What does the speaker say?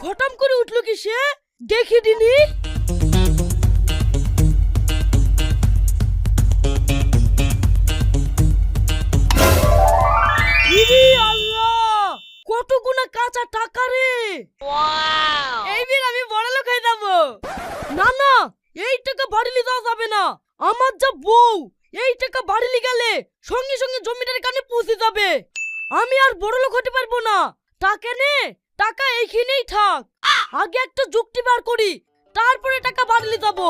খটাম করে উঠলো কি সে? দেখি দিনি। ইরে আল্লাহ, কতগুনা কাঁচা টাকা রে। এইবার আমি বড় লোক হয়ে যাবো। না না, এই টাকা বাড়িলে দেওয়া যাবে না। আমার যা বউ, এই টাকা বাড়িলে গেলে সঙ্গে সঙ্গে জমিটার কানে পৌঁছে যাবে। আমি আর বড় লোক হতে পারবো না। টাকা নে, টাকা এইখানেই থাক। আগে একটা যুক্তি বার করি, তারপরে টাকা বাড়িলে যাবো।